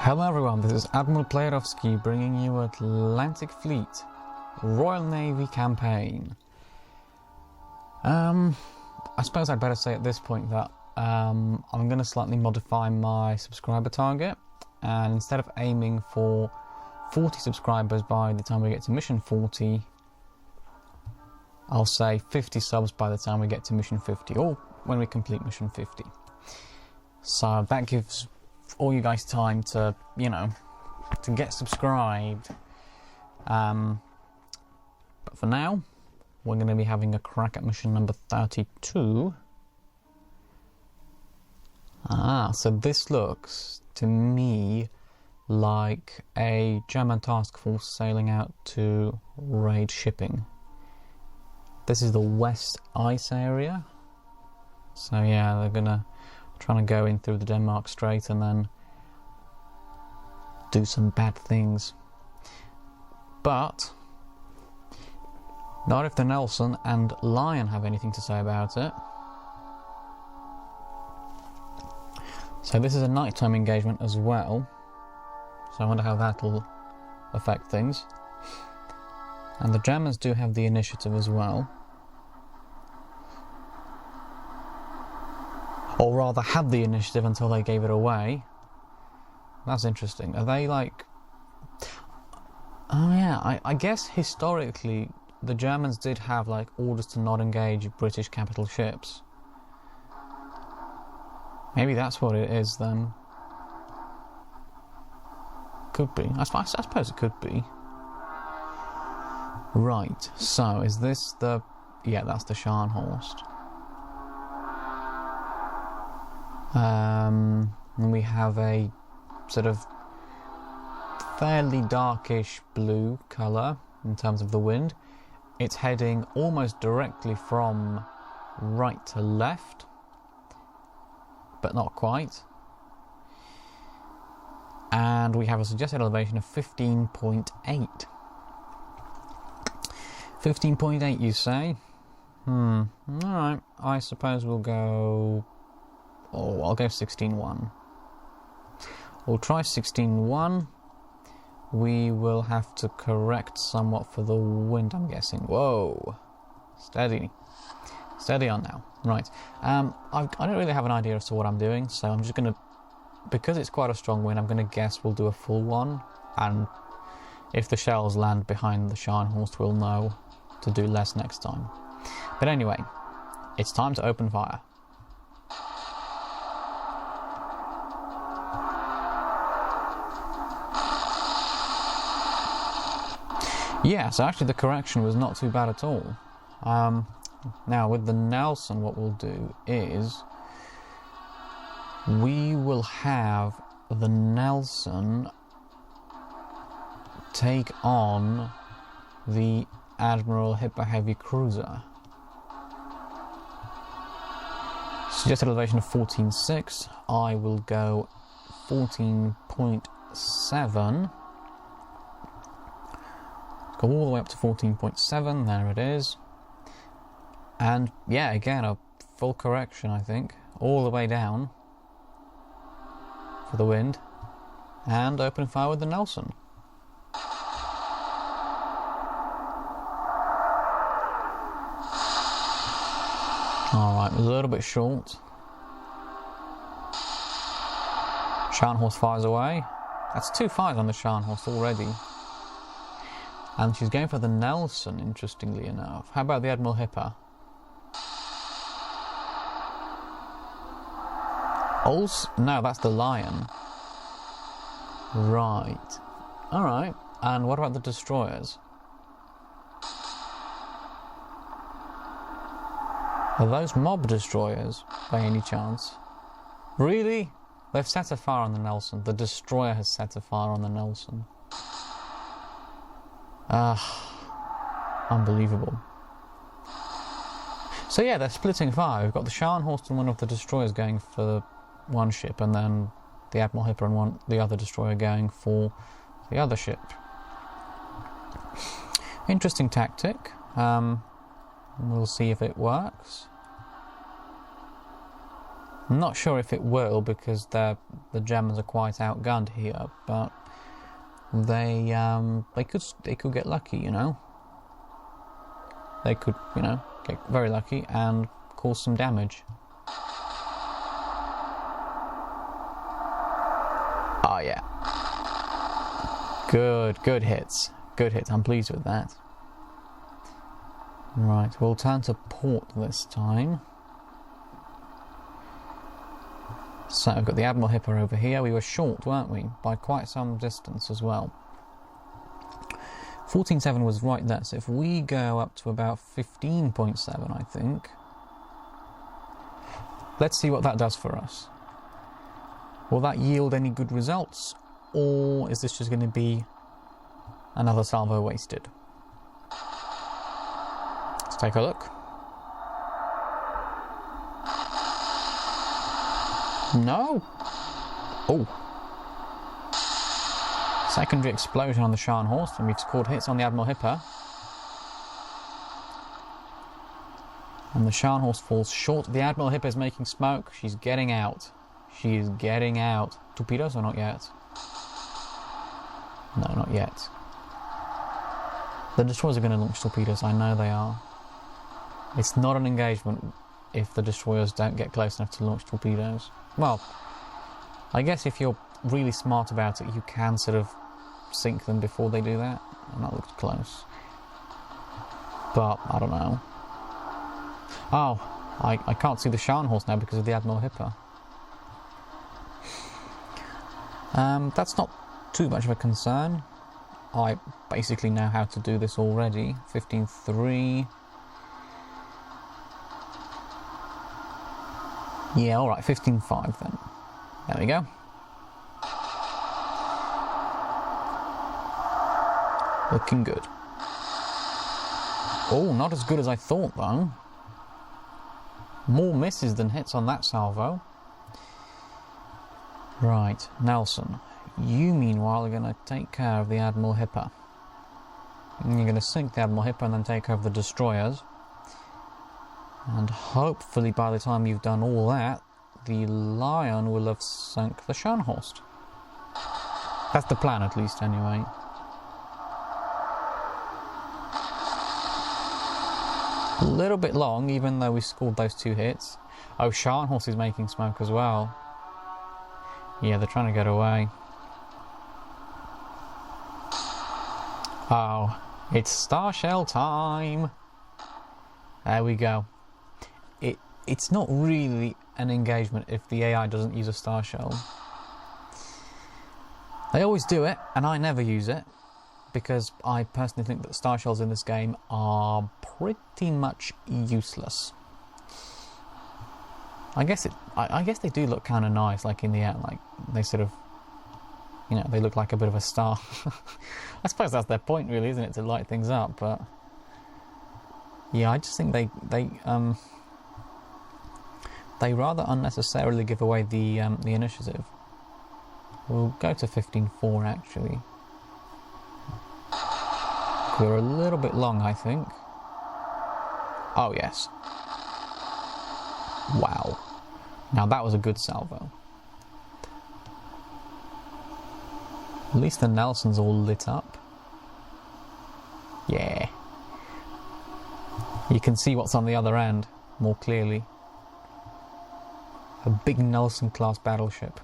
Hello everyone, this is Admiral Playerovski bringing you Atlantic Fleet Royal Navy campaign. I suppose I'd better say at this point that I'm going to slightly modify my subscriber target, and instead of aiming for 40 subscribers by the time we get to mission 40, I'll say 50 subs by the time we get to mission 50, or when we complete mission 50. So that gives all you guys time to, to get subscribed. But for now, we're going to be having a crack at mission number 32. So this looks to me like a German task force sailing out to raid shipping. This is the West Ice area. So yeah, they're trying to go in through the Denmark Strait and then do some bad things. But not if the Nelson and Lion have anything to say about it. So this is a nighttime engagement as well, so I wonder how that'll affect things. And the Germans do have the initiative as well, or rather had the initiative until they gave it away. That's interesting. Are they like... Oh yeah, I guess historically the Germans did have like orders to not engage British capital ships. Maybe that's what it is then. Could be. I suppose it could be. Right, so is this the... Yeah, that's the Scharnhorst. And we have a sort of fairly darkish blue colour in terms of the wind. It's heading almost directly from right to left, but not quite. And we have a suggested elevation of 15.8. 15.8, you say? Alright, I suppose we'll go... Oh, I'll go 16.1. We'll try 16.1. We will have to correct somewhat for the wind, I'm guessing. Whoa! Steady. Steady on now. Right. I don't really have an idea as to what I'm doing, so I'm just going to... Because it's quite a strong wind, I'm going to guess we'll do a full one. And if the shells land behind the Scharnhorst, we'll know to do less next time. But anyway, it's time to open fire. Yeah, so actually the correction was not too bad at all. Now with the Nelson, what we'll do is we will have the Nelson take on the Admiral Hipper Heavy Cruiser. Suggested elevation of 14.6. I will go 14.7. Go all the way up to 14.7, there it is. And yeah, again, a full correction, I think. All the way down for the wind. And open fire with the Nelson. Alright, a little bit short. Scharnhorst fires away. That's 2 fires on the Scharnhorst already. And she's going for the Nelson, interestingly enough. How about the Admiral Hipper? Also, no, that's the Lion. Right. Alright. And what about the destroyers? Are those mob destroyers, by any chance? Really? They've set a fire on the Nelson. The destroyer has set a fire on the Nelson. Unbelievable. So yeah, they're splitting fire. We've got the Scharnhorst and one of the destroyers going for one ship, and then the Admiral Hipper and the other destroyer going for the other ship. Interesting tactic. We'll see if it works. I'm not sure if it will because the Germans are quite outgunned here, but they could get lucky, you know. They could, you know, get very lucky and cause some damage. Oh yeah. Good hits. Good hits. I'm pleased with that. Right, we'll turn to port this time. So we've got the Admiral Hipper over here. We were short, weren't we? By quite some distance as well. 14.7 was right there, so if we go up to about 15.7, I think. Let's see what that does for us. Will that yield any good results? Or is this just going to be another salvo wasted? Let's take a look. No! Oh! Secondary explosion on the Scharnhorst, and we've scored hits on the Admiral Hipper. And the Scharnhorst falls short. The Admiral Hipper is making smoke. She's getting out. She is getting out. Torpedoes or not yet? No, not yet. The destroyers are going to launch torpedoes. I know they are. It's not an engagement if the destroyers don't get close enough to launch torpedoes. Well, I guess if you're really smart about it, you can sort of sink them before they do that. And that looked close. But, I don't know. Oh, I can't see the Scharnhorst now because of the Admiral Hipper. That's not too much of a concern. I basically know how to do this already. 15.3. Yeah, alright, 15.5 then. There we go. Looking good. Oh, not as good as I thought though. More misses than hits on that salvo. Right, Nelson. You meanwhile are going to take care of the Admiral Hipper. And you're going to sink the Admiral Hipper and then take over the destroyers. And hopefully by the time you've done all that, the Lion will have sunk the Scharnhorst. That's the plan, at least, anyway. A little bit long, even though we scored those 2 hits. Oh, Scharnhorst is making smoke as well. Yeah, they're trying to get away. Oh, it's Star Shell time! There we go. It's not really an engagement if the AI doesn't use a Star Shell. They always do it, and I never use it, because I personally think that Star Shells in this game are pretty much useless. I guess they do look kind of nice, like in the air, like they sort of, you know, they look like a bit of a star. I suppose that's their point, really, isn't it, to light things up? But yeah, I just think they rather unnecessarily give away the initiative. We'll go to 15.4 actually. We're a little bit long, I think. Oh yes. Wow. Now that was a good salvo. At least the Nelson's all lit up. Yeah. You can see what's on the other end more clearly. A big Nelson class battleship.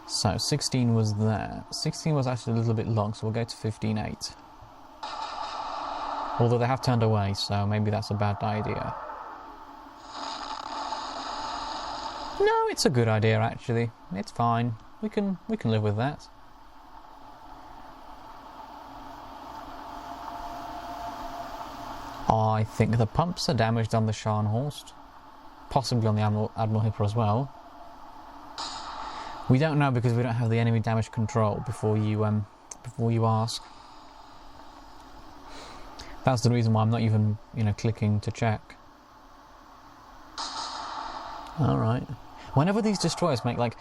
So 16 was there. 16 was actually a little bit long, so we'll go to 15.8. Although they have turned away, so maybe that's a bad idea. No, it's a good idea actually. It's fine. We can live with that. I think the pumps are damaged on the Scharnhorst. Possibly on the Admiral Hipper as well. We don't know because we don't have the enemy damage control before you ask. That's the reason why I'm not even, clicking to check. Alright. Whenever these destroyers make like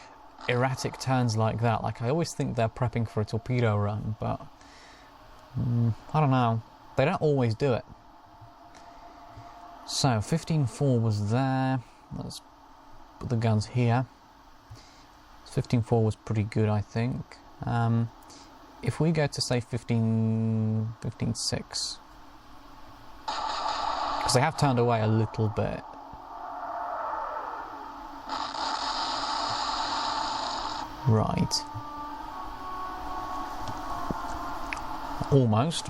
erratic turns like that, like I always think they're prepping for a torpedo run, but I don't know. They don't always do it. So 15.4 was there. Let's put the guns here. 15.4 was pretty good, I think. If we go to say 15.6, because they have turned away a little bit. Right. Almost.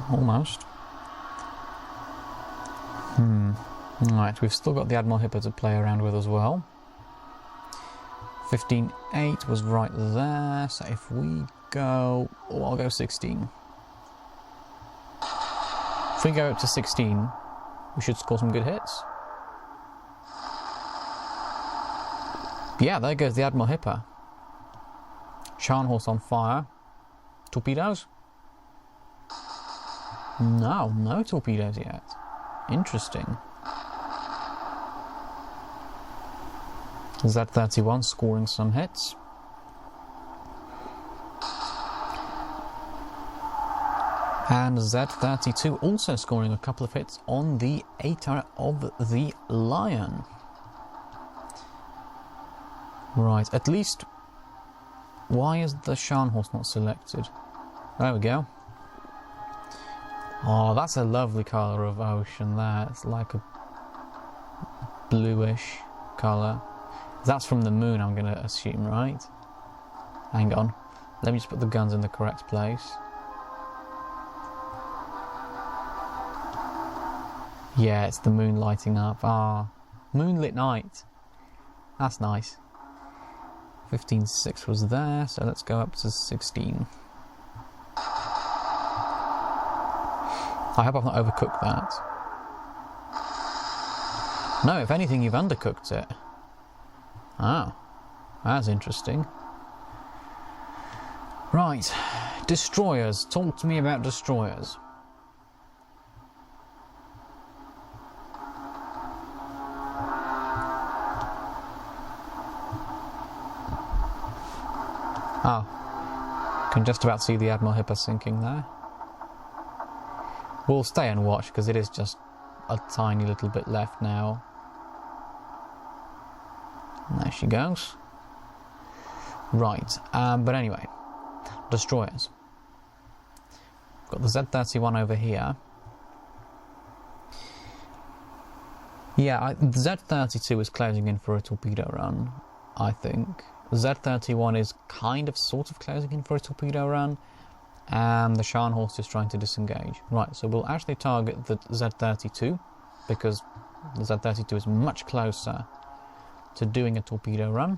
Right, we've still got the Admiral Hippo to play around with as well. 15.8 was right there, so if we go... Oh, I'll go 16. If we go up to 16, we should score some good hits. Yeah, there goes the Admiral Hippo. Scharnhorst on fire. Torpedoes? No, no torpedoes yet. Interesting. Z31 scoring some hits. And Z32 also scoring a couple of hits on the ATAR of the Lion. Right, at least... Why is the Scharnhorst not selected? There we go. Oh, that's a lovely colour of ocean there. It's like a bluish colour. That's from the moon, I'm going to assume, right? Hang on. Let me just put the guns in the correct place. Yeah, it's the moon lighting up. Ah, moonlit night. That's nice. 15.6 was there, so let's go up to 16. I hope I've not overcooked that. No, if anything, you've undercooked it. Ah, that's interesting. Right, destroyers. Talk to me about destroyers. Oh, can just about see the Admiral Hippo sinking there. We'll stay and watch because it is just a tiny little bit left now. And there she goes. Right, but anyway, destroyers. Got the Z31 over here. Yeah, the Z32 is closing in for a torpedo run, I think. Z31 is sort of closing in for a torpedo run, and the Scharnhorst is trying to disengage. Right, so we'll actually target the Z32, because the Z32 is much closer to doing a torpedo run.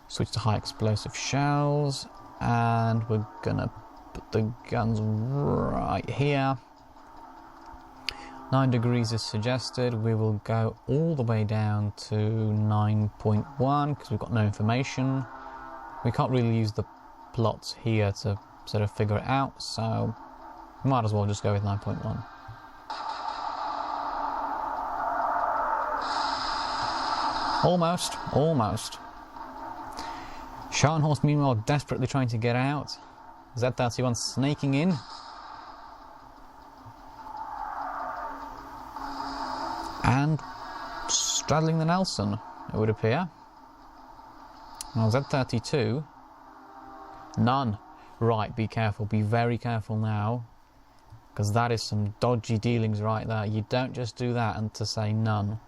Switch to high explosive shells, and we're gonna put the guns right here. 9 degrees is suggested. We will go all the way down to 9.1 because we've got no information. We can't really use the plots here to sort of figure it out, so might as well just go with 9.1. Almost. Scharnhorst meanwhile desperately trying to get out. Z31 snaking in. And straddling the Nelson, it would appear. Now Z32, none. Right, be careful, be very careful now, because that is some dodgy dealings right there. You don't just do that and to say none.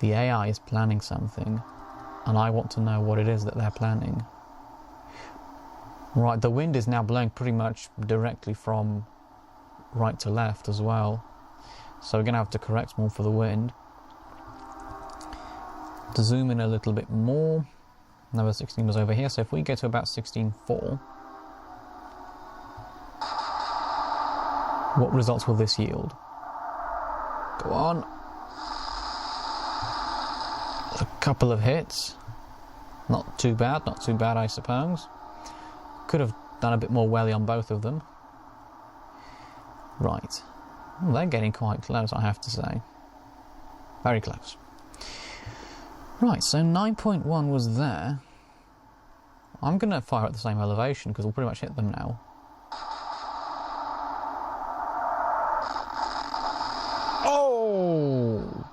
The AI is planning something, and I want to know what it is that they're planning. Right, the wind is now blowing pretty much directly from right to left as well. So we're going to have to correct more for the wind. To zoom in a little bit more, number 16 was over here, so if we go to about 16.4, what results will this yield? Go on. A couple of hits. Not too bad I suppose. Could have done a bit more welly on both of them. Right. Well, they're getting quite close, I have to say. Very close. Right, so 9.1 was there. I'm going to fire at the same elevation because we'll pretty much hit them now. Oh!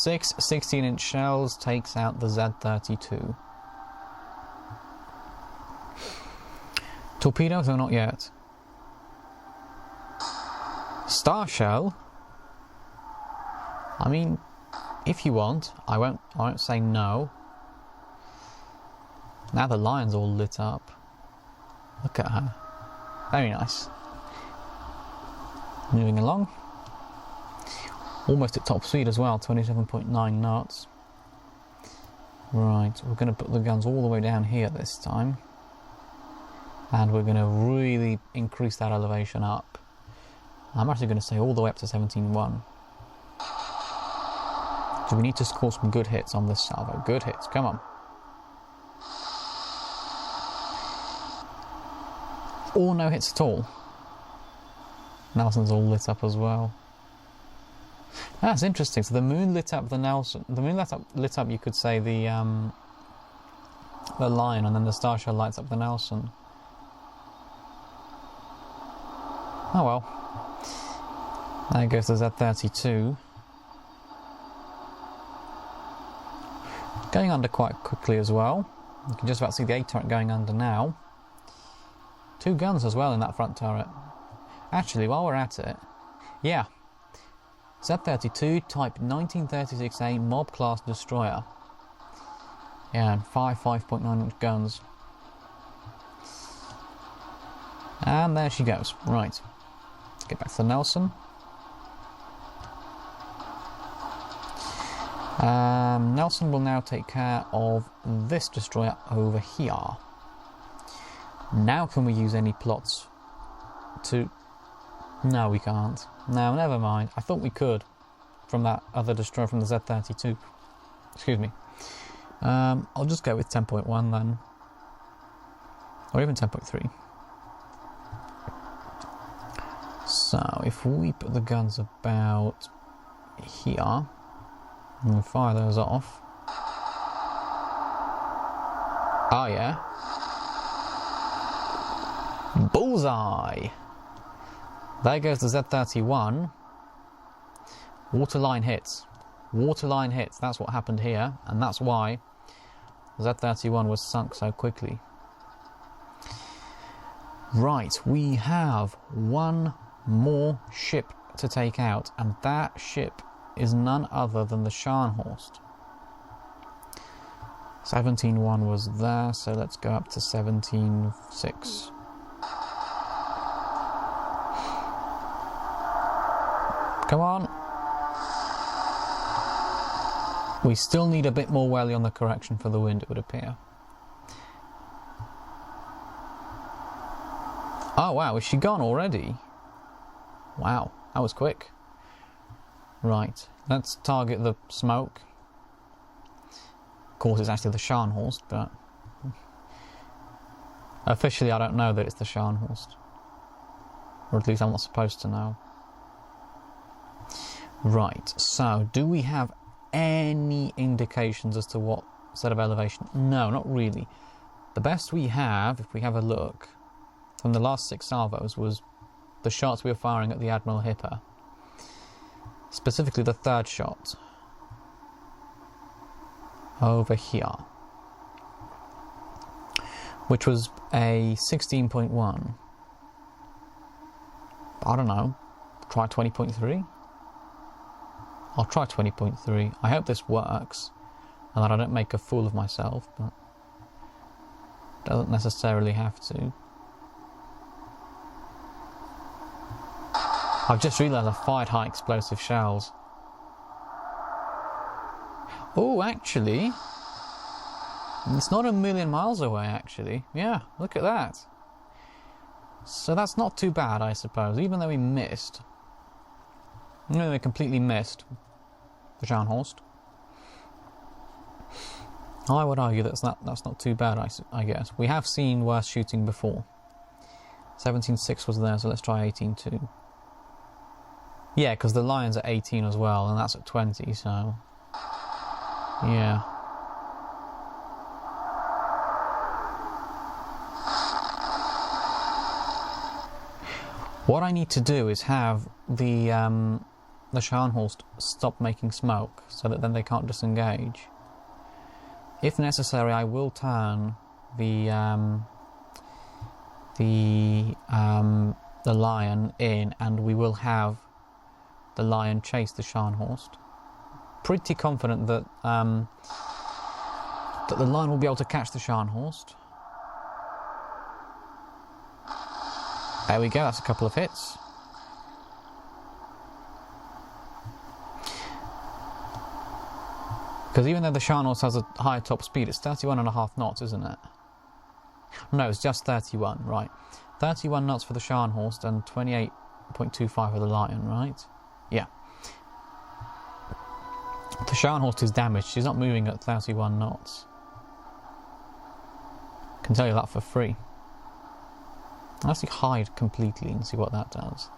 6 16-inch shells takes out the Z32. Torpedoes or not yet? Star shell? I mean, if you want, I won't say no. Now the lion's all lit up. Look at her. Very nice. Moving along. Almost at top speed as well, 27.9 knots. Right, we're going to put the guns all the way down here this time. And we're going to really increase that elevation up. I'm actually going to say all the way up to 17.1. So we need to score some good hits on this salvo. Good hits, come on. Or no hits at all. Nelson's all lit up as well. That's interesting. So the moon lit up the Nelson. The moon lit up. You could say the lion, and then the star shell lights up the Nelson. Oh well. There goes the Z32. Going under quite quickly as well. You can just about see the A turret going under now. 2 guns as well in that front turret. Actually, while we're at it, yeah. Z32 Type 1936A Mob Class Destroyer. Yeah, and 5.9-inch guns. And there she goes. Right. Let's get back to the Nelson. Nelson will now take care of this destroyer over here. Now can we use any plots to... No, we can't. No, never mind. I thought we could from that other destroyer from the Z32. Excuse me. I'll just go with 10.1 then. Or even 10.3. So, if we put the guns about here, and we fire those off. Oh yeah. Bullseye! There goes the Z31. Waterline hits. Waterline hits. That's what happened here, and that's why Z31 was sunk so quickly. Right, we have one more ship to take out, and that ship is none other than the Scharnhorst. 17.1 was there, so let's go up to 17.6. Come on. We still need a bit more welly on the correction for the wind, it would appear. Oh wow, is she gone already? Wow, that was quick. Right, let's target the smoke. Of course it's actually the Scharnhorst, but... officially I don't know that it's the Scharnhorst. Or at least I'm not supposed to know. Right, so do we have any indications as to what set of elevation? No, not really. The best we have, if we have a look, from the last 6 salvos was the shots we were firing at the Admiral Hipper. Specifically the 3rd shot. Over here. Which was a 16.1. I don't know, try 20.3? I'll try 20.3. I hope this works, and that I don't make a fool of myself, but doesn't necessarily have to. I've just realised I fired high explosive shells. Oh, actually, it's not a million miles away, actually. Yeah, look at that. So that's not too bad, I suppose, even though we missed. No, they completely missed the Scharnhorst. I would argue that's not too bad, I guess. We have seen worse shooting before. 17.6 was there, so let's try 18.2. Yeah, because the Lion's at 18 as well, and that's at 20, so... yeah. What I need to do is have the the Scharnhorst stop making smoke so that then they can't disengage. If necessary, I will turn the lion in, and we will have the lion chase the Scharnhorst. Pretty confident that that the lion will be able to catch the Scharnhorst. There we go, that's a couple of hits. Because even though the Scharnhorst has a higher top speed, it's 31.5 knots, isn't it? No, it's just 31, right. 31 knots for the Scharnhorst and 28.25 for the lion, right? Yeah. The Scharnhorst is damaged. She's not moving at 31 knots. I can tell you that for free. I'll actually hide completely and see what that does.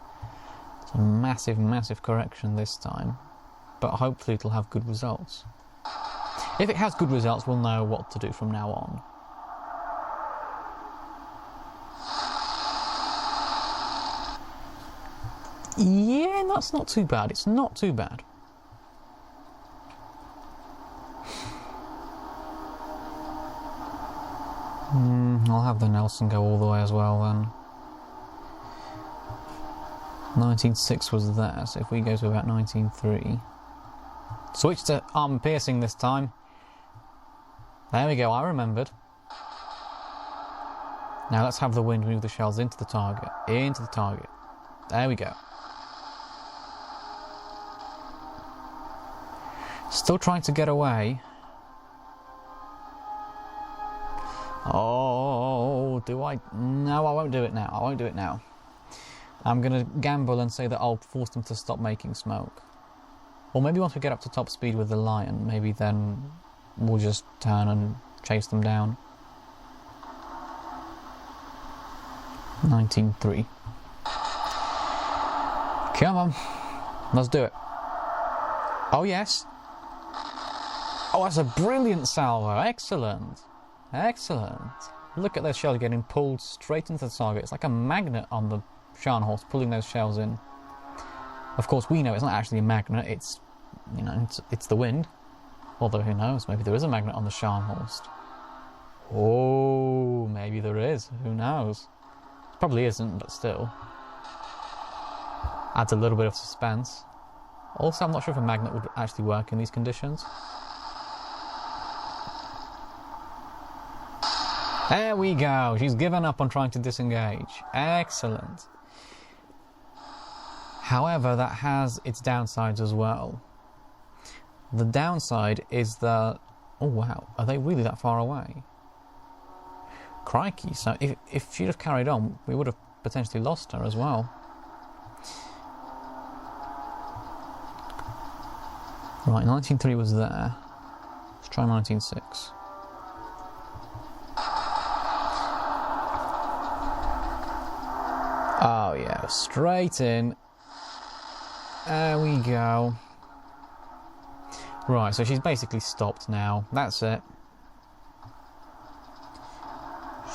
It's a massive, massive correction this time, but hopefully it'll have good results. If it has good results, we'll know what to do from now on. Yeah, that's not too bad. It's not too bad. I'll have the Nelson go all the way as well then. 19.6 was there, so if we go to about 19.3. Switch to armor piercing this time. There we go, I remembered. Now let's have the wind move the shells into the target. Into the target. There we go. Still trying to get away. Oh, do I? No, I won't do it now. I won't do it now. I'm going to gamble and say that I'll force them to stop making smoke. Or maybe once we get up to top speed with the lion, maybe then we'll just turn and chase them down. 19.3. Come on. Let's do it. Oh, yes. Oh, that's a brilliant salvo. Excellent. Excellent. Look at those shells getting pulled straight into the target. It's like a magnet on the Scharnhorst pulling those shells in. Of course, we know it's not actually a magnet. It's, you know, it's the wind. Although, who knows? Maybe there is a magnet on the Scharnhorst. Oh, maybe there is. Who knows? Probably isn't, but still. Adds a little bit of suspense. Also, I'm not sure if a magnet would actually work in these conditions. There we go. She's given up on trying to disengage. Excellent. However, that has its downsides as well. The downside is that... Oh, wow. Are they really that far away? Crikey. So if she'd have carried on, we would have potentially lost her as well. Right, 19.3 was there. Let's try 19.6. Oh yeah, straight in. There we go. Right, so she's basically stopped now. That's it.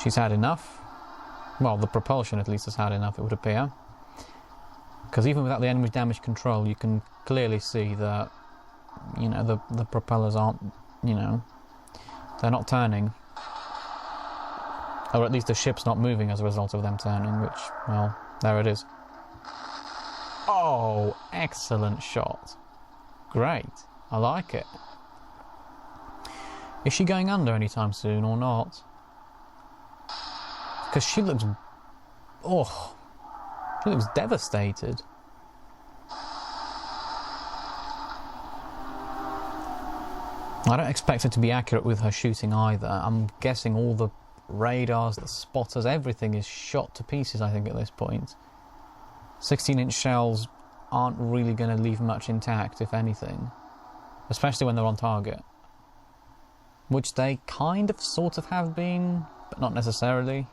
She's had enough. Well, the propulsion at least has had enough, it would appear. Because even without the enemy's damage control, you can clearly see that, you know, the propellers aren't, you know, they're not turning. Or at least the ship's not moving as a result of them turning, which, well, there it is. Oh, excellent shot. Great. I like it. Is she going under anytime soon or not? Because she looks... Oh, she looks devastated. I don't expect her to be accurate with her shooting either. I'm guessing all the radars, the spotters, everything is shot to pieces, I think, at this point. 16-inch shells aren't really going to leave much intact, if anything. Especially when they're on target. Which they kind of, sort of have been, but not necessarily.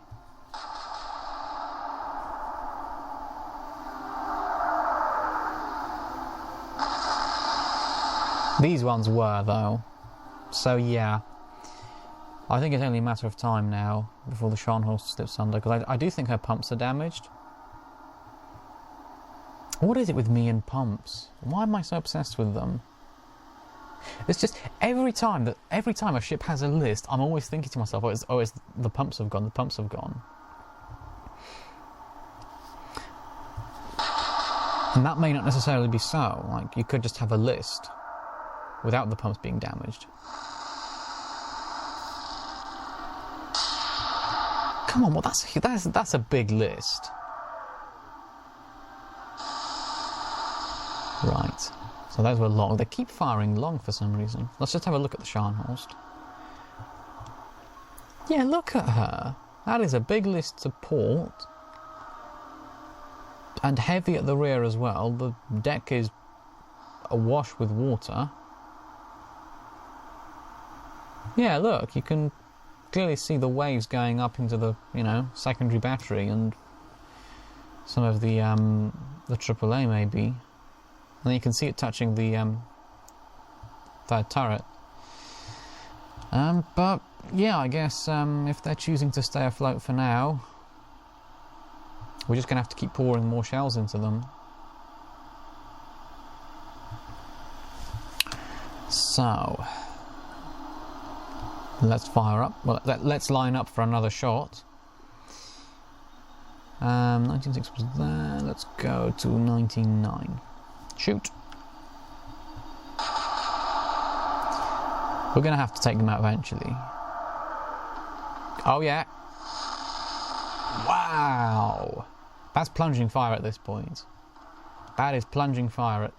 These ones were, though. So, yeah. I think it's only a matter of time now before the Scharnhorst slips under, because I do think her pumps are damaged. What is it with me and pumps? Why am I so obsessed with them? It's just every time a ship has a list, I'm always thinking to myself, it's the pumps have gone, the pumps have gone. And that may not necessarily be so. Like, you could just have a list without the pumps being damaged. Come on, well, that's a big list. Right. So those were long. They keep firing long for some reason. Let's just have a look at the Scharnhorst. Yeah, look at her. That is a big list to port. And heavy at the rear as well. The deck is awash with water. Yeah, look, you can clearly see the waves going up into the, secondary battery and some of the AAA maybe. And then you can see it touching the third turret. But yeah, I guess if they're choosing to stay afloat for now, we're just going to have to keep pouring more shells into them. So, let's fire up. Well, let's line up for another shot. 19.6 was there. Let's go to 19.9. Shoot. We're going to have to take them out eventually. Oh, yeah. Wow. That's plunging fire at this point. That is plunging fire at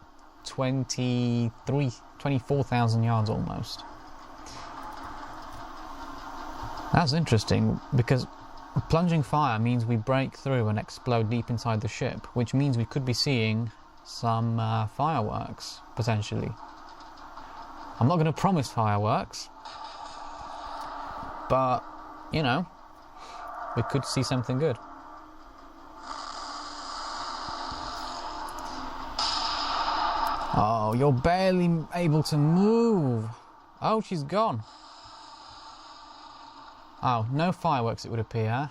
24,000 yards almost. That's interesting, because plunging fire means we break through and explode deep inside the ship, which means we could be seeing some fireworks, potentially. I'm not going to promise fireworks, but, we could see something good. Oh, you're barely able to move. Oh, she's gone. Oh, no fireworks, it would appear.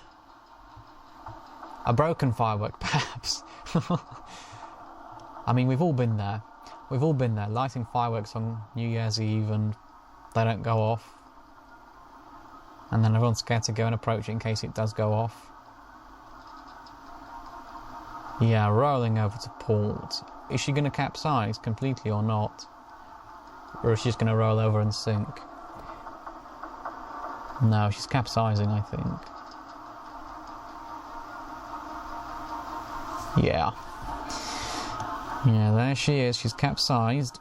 A broken firework, perhaps. I mean, we've all been there. We've all been there, lighting fireworks on New Year's Eve and they don't go off. And then everyone's scared to go and approach it in case it does go off. Yeah, rolling over to port. Is she going to capsize completely or not? Or is she just going to roll over and sink? No, she's capsizing, I think. Yeah. Yeah, there she is. She's capsized.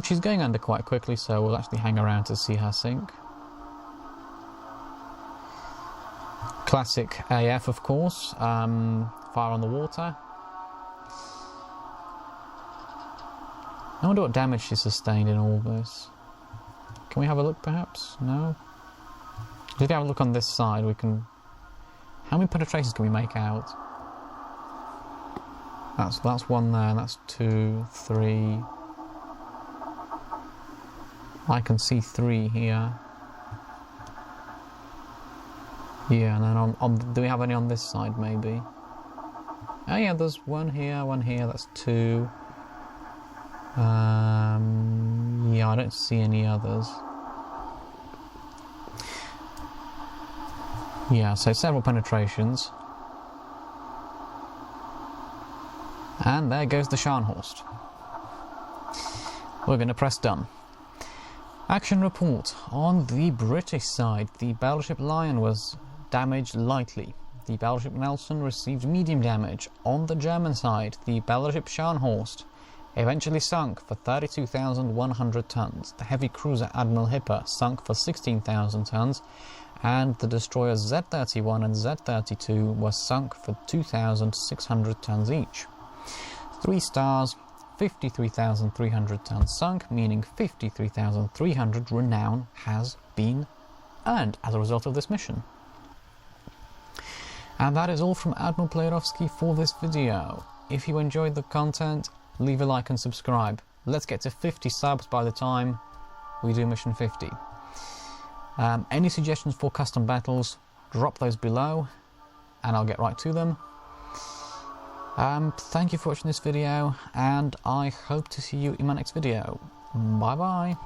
She's going under quite quickly, so we'll actually hang around to see her sink. Classic AF, of course. Fire on the water. I wonder what damage she sustained in all this. Can we have a look, perhaps? No? If we have a look on this side, we can... How many penetrations can we make out? That's one there, that's 2, 3... I can see 3 here. Yeah, and then on do we have any on this side, maybe? Oh yeah, there's one here, that's 2. Yeah, I don't see any others. Yeah, so several penetrations. And there goes the Scharnhorst. We're going to press done. Action report. On the British side, the battleship Lion was damaged lightly. The battleship Nelson received medium damage. On the German side, the battleship Scharnhorst eventually sunk for 32,100 tons. The heavy cruiser Admiral Hipper sunk for 16,000 tons, and the destroyers Z-31 and Z-32 were sunk for 2,600 tons each. 3 stars, 53,300 tons sunk, meaning 53,300 renown has been earned as a result of this mission. And that is all from Admiral Playerovski for this video. If you enjoyed the content, leave a like and subscribe. Let's get to 50 subs by the time we do mission 50. Any suggestions for custom battles, drop those below. and I'll get right to them. Thank you for watching this video, and I hope to see you in my next video. Bye bye.